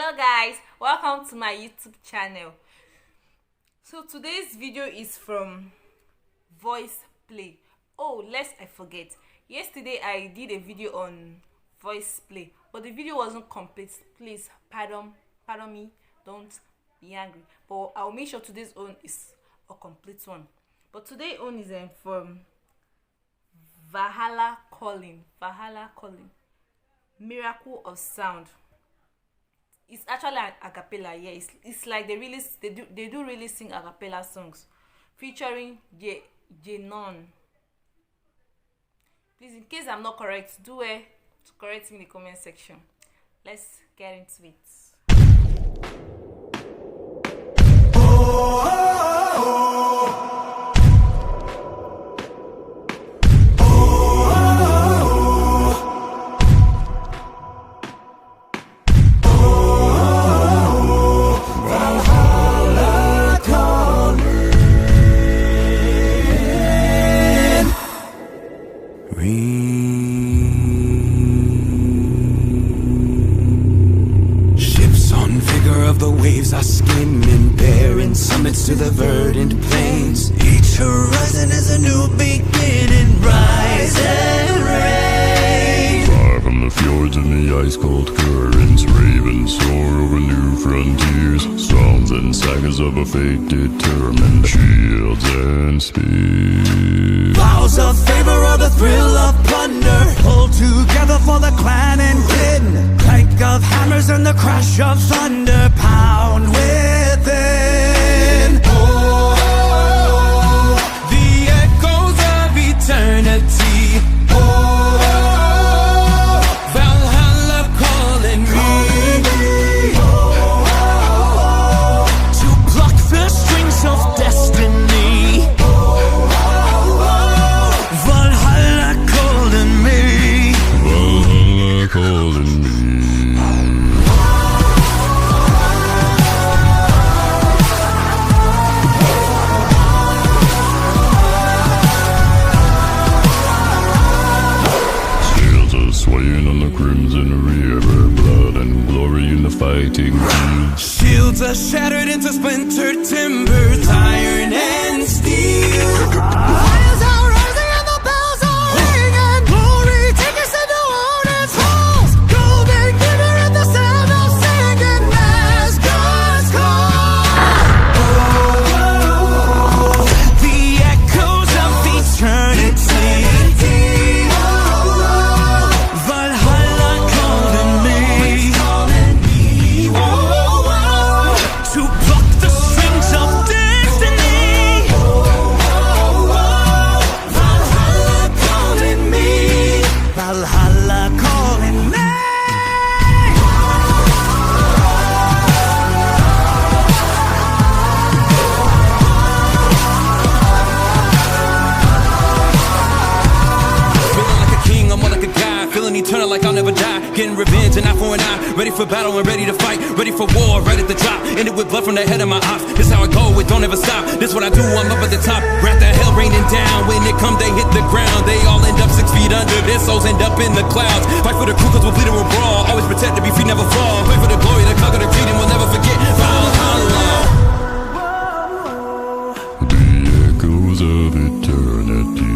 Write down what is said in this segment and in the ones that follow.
Hello guys, welcome to my YouTube channel. So today's video is from voice play. Oh, lest I forget, yesterday I did a video on voice play, but the video wasn't complete. Please pardon me, don't be angry, but I'll make sure today's own is a complete one. But today's own is from VALHALLA Calling. Miracle of Sound. It's actually an acapella. Yeah, it's like they do really sing acapella songs featuring J-Non. Please, in case I'm not correct, do correct me in the comment section. Let's get into it. Ships on vigor of the waves are skimming, bearing summits to the verdant plains. Each horizon is a new beginning, rise and reign. Far from the fjords and the ice-cold currents, ravens soar over new frontiers. Songs and sagas of a fate determined, shields and spears. Vows of favor or the thrill of plunder, pulled together for the clan and kin. Clank of hammers and the crash of thunder pound within. Oh, the echoes of eternity. Oh, Valhalla calling me. To pluck the strings of destiny. Valhalla calling me. Valhalla calling me. Sails are swaying on the crimson river, blood and glory in the fighting field. Shields are shattered into splintered timbers, iron and steel. Fires are rising and the bells are ringing. Glory take us into Odin's halls. Golden glitter and the sound of singing. Asgard's call. Oh, the echoes of eternity. Valhalla calling me. To pluck the strings of destiny. Valhalla calling me. Valhalla calling me. Feeling like a king, I'm more like a guy. Feeling eternal like I'll never die. Getting revenge and eye for an eye. Ready for battle and ready to fight. Ready for war, right at the top. Ended with blood from the head of my ops. This how I go, it don't ever stop. This what I do, I'm up at the top. Wrath the hell raining down. When it come, they hit the ground. They all end up 6 feet under. Their souls end up in the clouds. Fight for the crew cause we'll bleed and we'll brawl. Always protect to be free, never fall. Pray for the glory, the conquer, the freedom, we'll never forget. Valhalla. The echoes of eternity.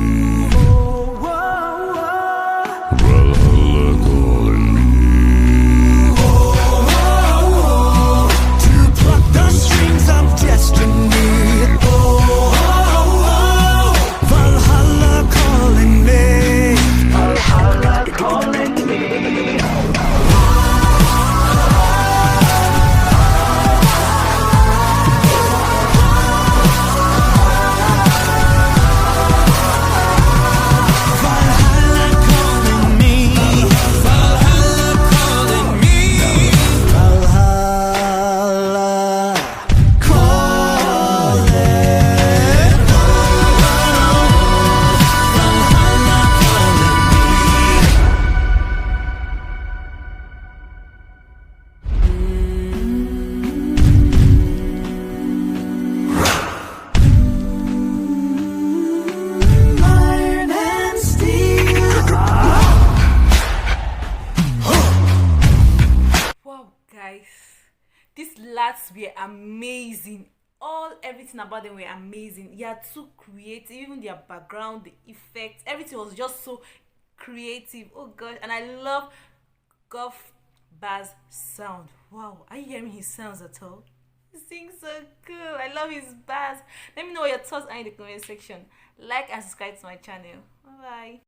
Valhalla calling me. To pluck the strings of destiny. Valhalla calling me. Valhalla calling me. Valhalla calling me. Valhalla calling me. Valhalla calling. Iron and steel. Wow, guys, These lads were amazing. Everything about them were amazing. They are too creative. Even their background, the effects, everything was just so creative. Oh gosh, and I love Goff Bass sound. Wow, are you hearing his sounds at all? He sings so cool. I love his bass. Let me know what your thoughts are in the comment section. Like and subscribe to my channel. Bye bye.